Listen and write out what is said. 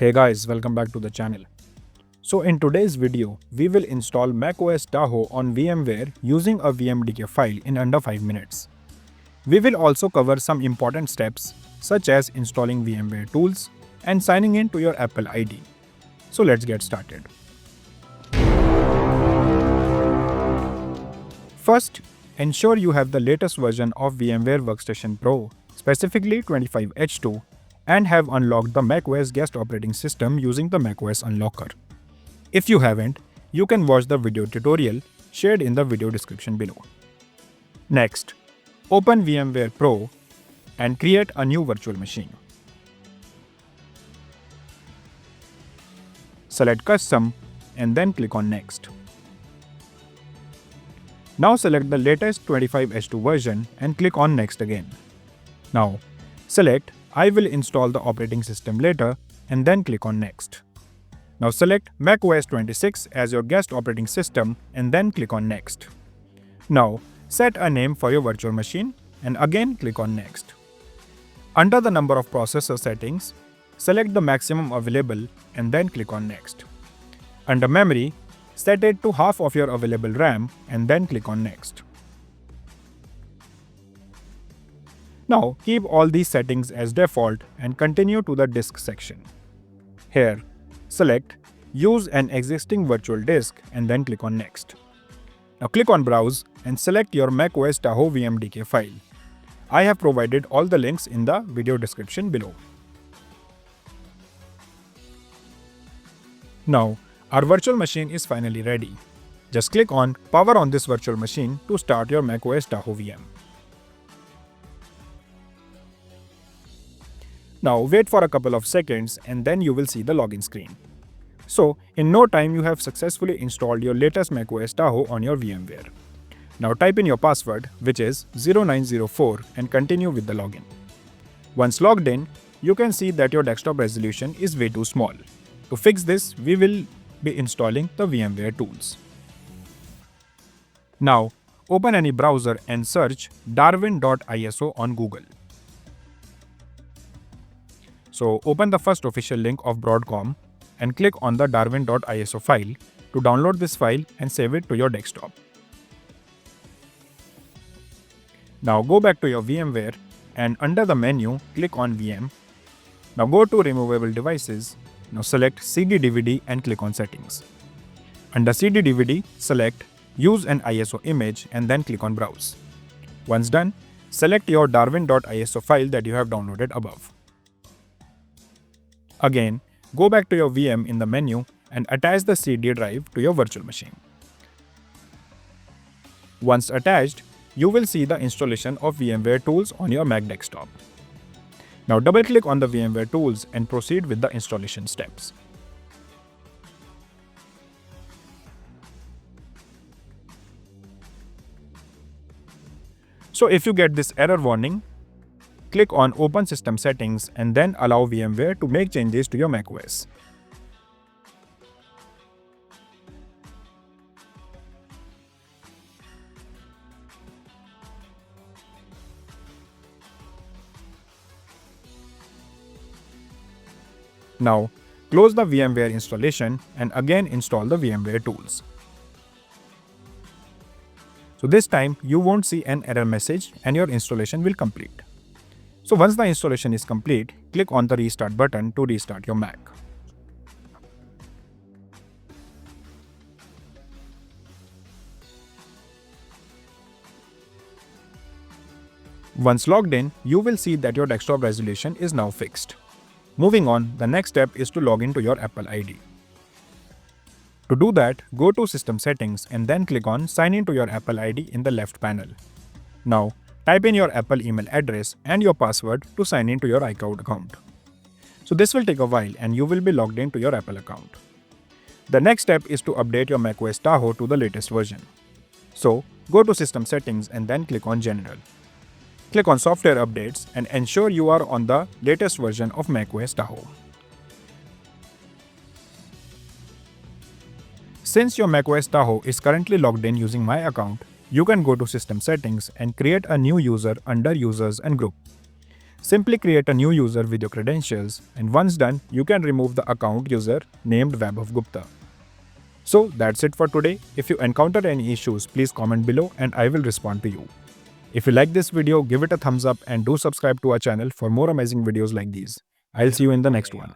Hey guys, welcome back to the channel. So in today's video, we will install macOS Tahoe on VMware using a VMDK file in under 5 minutes. We will also cover some important steps such as installing VMware tools and signing in to your Apple ID. So let's get started. First, ensure you have the latest version of VMware Workstation Pro, specifically 25H2, and have unlocked the macOS guest operating system using the macOS Unlocker. If you haven't, you can watch the video tutorial shared in the video description below. Next, open VMware Pro and create a new virtual machine. Select Custom and then click on Next. Now select the latest 25H2 version and click on Next again. Now, select I will install the operating system later and then click on Next. Now select macOS 26 as your guest operating system and then click on Next. Now, set a name for your virtual machine and again click on Next. Under the number of processor settings, select the maximum available and then click on Next. Under memory, set it to half of your available RAM and then click on Next. Now keep all these settings as default and continue to the disk section. Here, select Use an existing virtual disk and then click on Next. Now click on Browse and select your macOS Tahoe VMDK file. I have provided all the links in the video description below. Now, our virtual machine is finally ready. Just click on Power on this virtual machine to start your macOS Tahoe VM. Now wait for a couple of seconds and then you will see the login screen. So, in no time you have successfully installed your latest macOS Tahoe on your VMware. Now type in your password, which is 0904, and continue with the login. Once logged in, you can see that your desktop resolution is way too small. To fix this, we will be installing the VMware tools. Now, open any browser and search darwin.iso on Google. So, open the first official link of Broadcom and click on the darwin.iso file to download this file and save it to your desktop. Now go back to your VMware and under the menu, click on VM. Now go to Removable Devices. Now select CD/DVD and click on Settings. Under CD/DVD, select Use an ISO image and then click on Browse. Once done, select your darwin.iso file that you have downloaded above. Again, go back to your VM in the menu and attach the CD drive to your virtual machine. Once attached, you will see the installation of VMware tools on your Mac desktop. Now double-click on the VMware tools and proceed with the installation steps. So if you get this error warning, click on Open System Settings and then allow VMware to make changes to your macOS. Now, close the VMware installation and again install the VMware tools. So this time, you won't see an error message and your installation will complete. So once the installation is complete, click on the Restart button to restart your Mac. Once logged in, you will see that your desktop resolution is now fixed. Moving on, the next step is to log into your Apple ID. To do that, go to System Settings and then click on Sign in to your Apple ID in the left panel. Now, type in your Apple email address and your password to sign in to your iCloud account. So this will take a while and you will be logged into your Apple account. The next step is to update your macOS Tahoe to the latest version. So, go to System Settings and then click on General. Click on Software Updates and ensure you are on the latest version of macOS Tahoe. Since your macOS Tahoe is currently logged in using my account, you can go to System Settings and create a new user under Users and Group. Simply create a new user with your credentials, and once done, you can remove the account user named Vaibhav Gupta. So that's it for today. If you encounter any issues, please comment below and I will respond to you. If you like this video, give it a thumbs up and do subscribe to our channel for more amazing videos like these. I'll see you in the next one.